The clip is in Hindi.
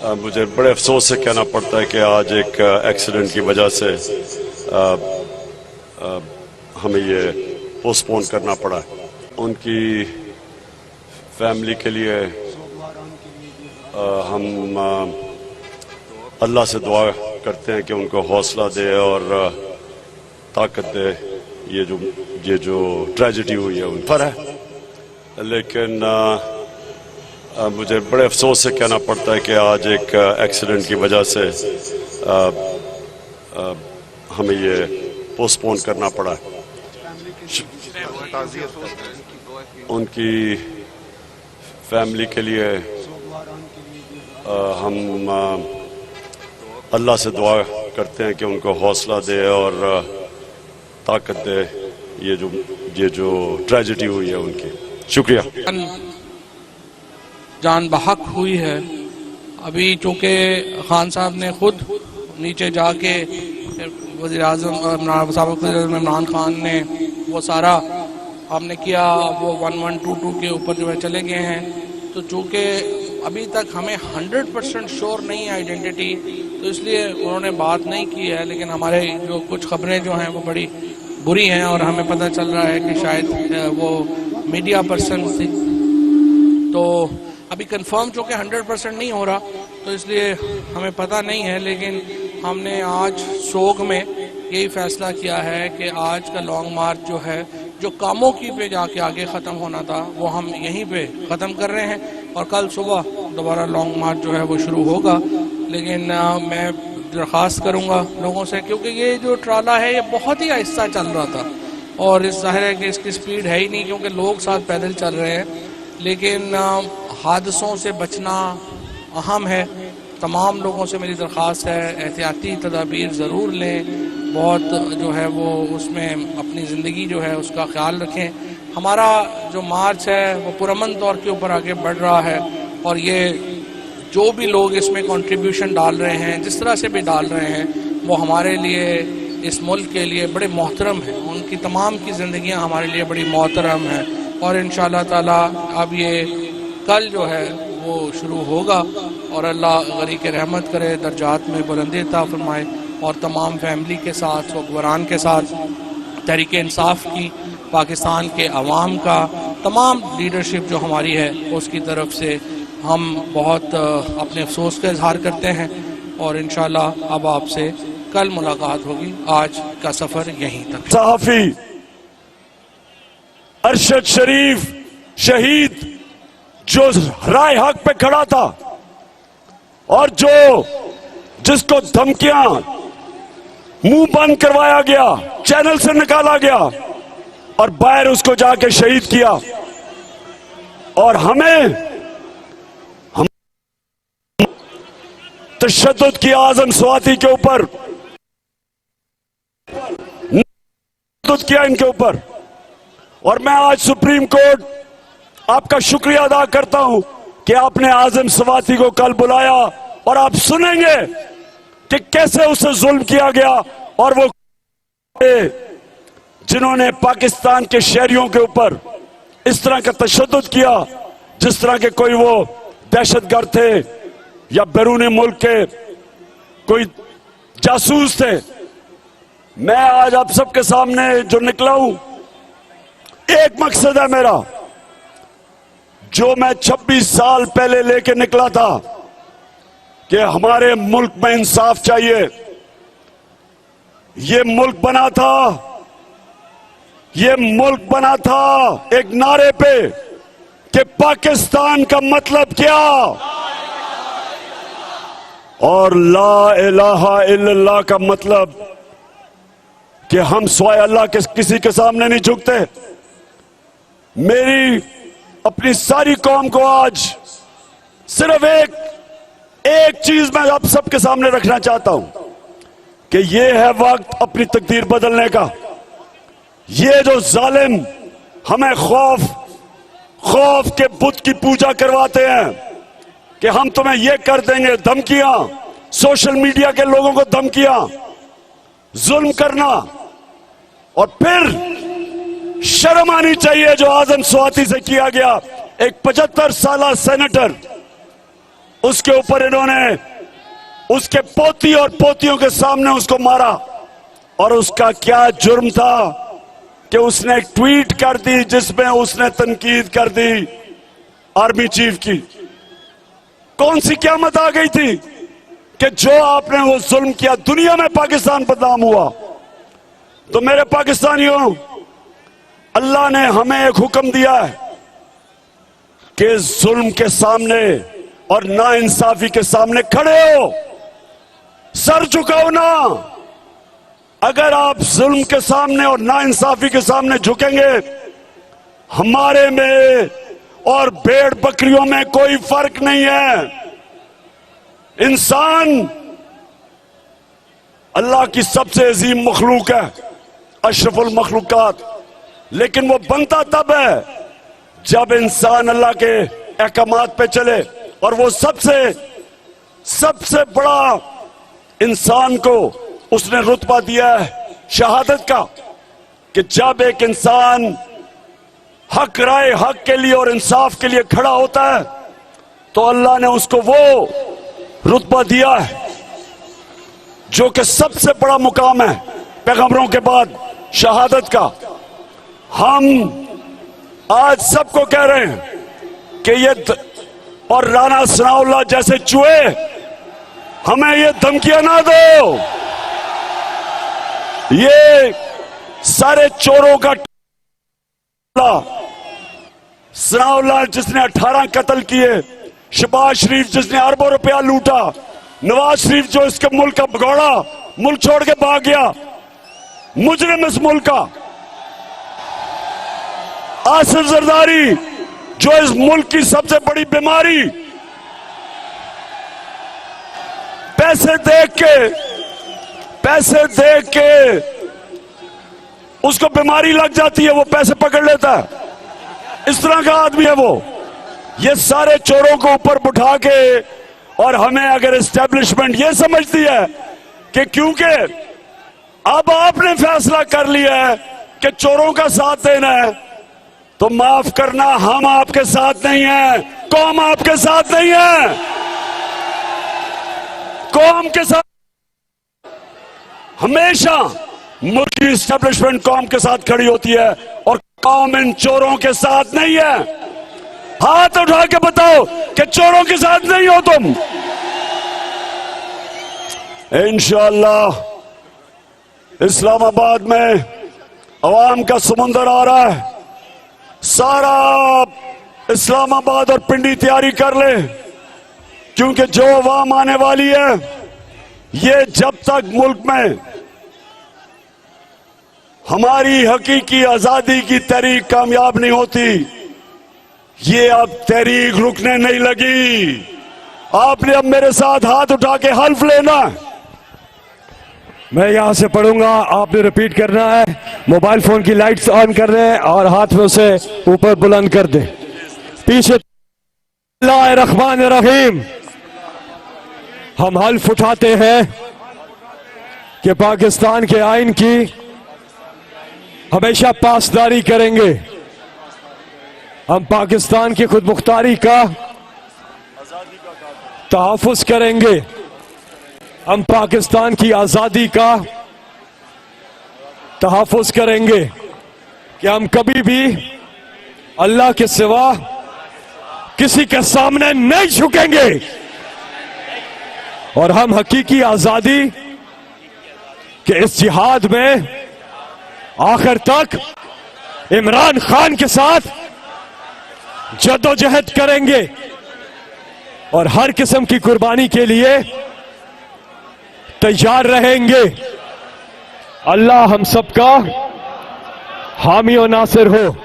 मुझे बड़े अफसोस से कहना पड़ता है कि आज एक एक्सीडेंट की वजह से हमें ये पोस्टपोन करना पड़ा। उनकी फैमिली के लिए हम अल्लाह से दुआ करते हैं कि उनको हौसला दे और ताकत दे। ये जो ट्रेजेडी हुई है उन पर है, लेकिन मुझे बड़े अफसोस से कहना पड़ता है कि आज एक एक्सीडेंट की वजह से हमें ये पोस्टपोन करना पड़ा। उनकी फैमिली के लिए हम अल्लाह से दुआ करते हैं कि उनको हौसला दे और ताकत दे। ये जो ट्रेजेडी हुई है उनकी। शुक्रिया। जान बहक हुई है। अभी चूँकि खान साहब ने खुद नीचे जाके वज़ीर-ए-आज़म साबिक़ वज़ीर-ए-आज़म इमरान खान ने वो सारा हमने किया, वो 1122 के ऊपर जो है चले गए हैं। तो चूँकि अभी तक हमें 100% श्योर नहीं है आइडेंटिटी, तो इसलिए उन्होंने बात नहीं की है। लेकिन हमारे जो कुछ खबरें जो हैं वो बड़ी बुरी हैं और हमें पता चल रहा है कि शायद वो मीडिया पर्सन थी। तो अभी कंफर्म चूँकि 100% नहीं हो रहा, तो इसलिए हमें पता नहीं है। लेकिन हमने आज सोग में यही फैसला किया है कि आज का लॉन्ग मार्च जो है, जो कामों की पे जाके आगे ख़त्म होना था, वो हम यहीं पे ख़त्म कर रहे हैं और कल सुबह दोबारा लॉन्ग मार्च जो है वो शुरू होगा। लेकिन मैं दरख्वास्त करूँगा लोगों से, क्योंकि ये जो ट्राला है ये बहुत ही आहिस्ता चल रहा था और इस ज़ाहिर है कि इसकी स्पीड है ही नहीं, क्योंकि लोग साथ पैदल चल रहे हैं। लेकिन हादसों से बचना अहम है। तमाम लोगों से मेरी दरख्वास्त है, एहतियाती तदाबीर ज़रूर लें, बहुत जो है वो उसमें अपनी ज़िंदगी जो है उसका ख्याल रखें। हमारा जो मार्च है वो पुरअमन तौर के ऊपर आगे बढ़ रहा है और ये जो भी लोग इसमें कंट्रीब्यूशन डाल रहे हैं, जिस तरह से भी डाल रहे हैं, वो हमारे लिए, इस मुल्क के लिए बड़े मोहतरम हैं। उनकी तमाम की ज़िंदगियाँ हमारे लिए बड़ी मोहतरम हैं और इंशाअल्लाह ताला अब ये कल जो है वो शुरू होगा और अल्लाह गनी के रहमत करे, दर्जात में बुलंदी अता फरमाए और तमाम फैमिली के साथ, हुक्मरान के साथ, तहरीक इंसाफ की, पाकिस्तान के अवाम का, तमाम लीडरशिप जो हमारी है उसकी तरफ से हम बहुत अपने अफसोस का इजहार करते हैं और इंशाअल्लाह अब आपसे कल मुलाकात होगी। आज का सफ़र यहीं तक। सहाफ़ी अरशद शरीफ शहीद जो राय हक पे खड़ा था और जिसको धमकियां मुंह बंद करवाया गया, चैनल से निकाला गया और बाहर उसको जाके शहीद किया। और हमें तशद्दुद की आज़म स्वाति के ऊपर किया इनके ऊपर। और मैं आज सुप्रीम कोर्ट आपका शुक्रिया अदा करता हूं कि आपने आज़म स्वाति को कल बुलाया और आप सुनेंगे कि कैसे उसे जुल्म किया गया और वो जिन्होंने पाकिस्तान के शहरियों के ऊपर इस तरह का तशद्दुद किया, जिस तरह के कोई वो दहशतगर्द थे या बैरून मुल्क के कोई जासूस थे। मैं आज आप सबके सामने जो निकला हूं, एक मकसद है मेरा, जो मैं 26 साल पहले लेके निकला था कि हमारे मुल्क में इंसाफ चाहिए। ये मुल्क बना था एक नारे पे कि पाकिस्तान का मतलब क्या, और ला इलाहा इल्लल्लाह का मतलब कि हम स्वाय अल्लाह के किसी के सामने नहीं झुकते। मेरी अपनी सारी कौम को आज सिर्फ एक चीज मैं आप सबके सामने रखना चाहता हूं कि ये है वक्त अपनी तकदीर बदलने का। ये जो जालिम हमें खौफ के बुत की पूजा करवाते हैं कि हम तुम्हें ये कर देंगे, धमकियां, सोशल मीडिया के लोगों को धमकियां, जुल्म करना, और फिर शर्म आनी चाहिए जो आज़म स्वाति से किया गया। एक 75 साल सेनेटर उसके ऊपर इन्होंने उसके पोती और पोतियों के सामने उसको मारा। और उसका क्या जुर्म था कि उसने एक ट्वीट कर दी जिसमें उसने तनकीद कर दी आर्मी चीफ की। कौन सी क़यामत आ गई थी कि जो आपने वो जुल्म किया, दुनिया में पाकिस्तान बदनाम हुआ। तो मेरे पाकिस्तानियों, अल्लाह ने हमें एक हुक्म दिया है कि जुल्म के सामने और नाइंसाफी के सामने खड़े हो, सर झुकाओ ना। अगर आप जुल्म के सामने और नाइंसाफी के सामने झुकेंगे, हमारे में और भेड़ बकरियों में कोई फर्क नहीं है। इंसान अल्लाह की सबसे अजीम मखलूक है, अशरफुल मखलूकात, लेकिन वो बनता तब है जब इंसान अल्लाह के अहकामात पे चले। और वो सबसे बड़ा इंसान को उसने रुतबा दिया है शहादत का, कि जब एक इंसान हक राय हक के लिए और इंसाफ के लिए खड़ा होता है तो अल्लाह ने उसको वो रुतबा दिया है जो कि सबसे बड़ा मुकाम है पैगंबरों के बाद, शहादत का। हम आज सबको कह रहे हैं कि ये और राना सनाउल्लाह जैसे चूहे हमें ये धमकियां ना दो। ये सारे चोरों का सनाउल्लाह जिसने 18 कत्ल किए, शहबाज शरीफ जिसने अरबों रुपया लूटा, नवाज शरीफ जो इसके मुल्क का भगौड़ा, मुल्क छोड़ के भाग गया, मुजरिम इस मुल्क का, आसिफ जरदारी जो इस मुल्क की सबसे बड़ी बीमारी, पैसे देख के उसको बीमारी लग जाती है, वो पैसे पकड़ लेता है, इस तरह का आदमी है वो। ये सारे चोरों को ऊपर बिठा के, और हमें अगर एस्टेब्लिशमेंट ये समझती है कि क्योंकि अब आपने फैसला कर लिया है कि चोरों का साथ देना है, तो माफ करना, हम आपके साथ नहीं हैं, कौम आपके साथ नहीं है। कौम के साथ हमेशा मुल्क की एस्टेब्लिशमेंट कौम के साथ खड़ी होती है और कौम इन चोरों के साथ नहीं है। हाथ उठा के बताओ कि चोरों के साथ नहीं हो तुम। इंशाअल्लाह इस्लामाबाद में अवाम का समुंदर आ रहा है, सारा इस्लामाबाद और पिंडी तैयारी कर ले, क्योंकि जो अवाम आने वाली है, ये जब तक मुल्क में हमारी हकीकी आजादी की तहरीक कामयाब नहीं होती, ये अब तहरीक रुकने नहीं लगी। आपने अब मेरे साथ हाथ उठा के हल्फ लेना। मैं यहां से पढ़ूंगा, आपने रिपीट करना है। मोबाइल फोन की लाइट्स ऑन कर दें और हाथ में उसे ऊपर बुलंद कर दें। पीछे रहमान, हम हल्फ उठाते हैं कि पाकिस्तान के आइन की हमेशा पासदारी करेंगे। हम पाकिस्तान की खुद मुख्तारी का तहफ़्फ़ुज़ करेंगे। हम पाकिस्तान की आज़ादी का तहफ़्फ़ुज़ करेंगे कि हम कभी भी अल्लाह के सिवा किसी के सामने नहीं झुकेंगे। और हम हकीकी आज़ादी के इस जिहाद में आखिर तक इमरान खान के साथ जद्दोजहद करेंगे और हर किस्म की कुर्बानी के लिए तैयार रहेंगे। अल्लाह हम सबका हामी और नासिर हो।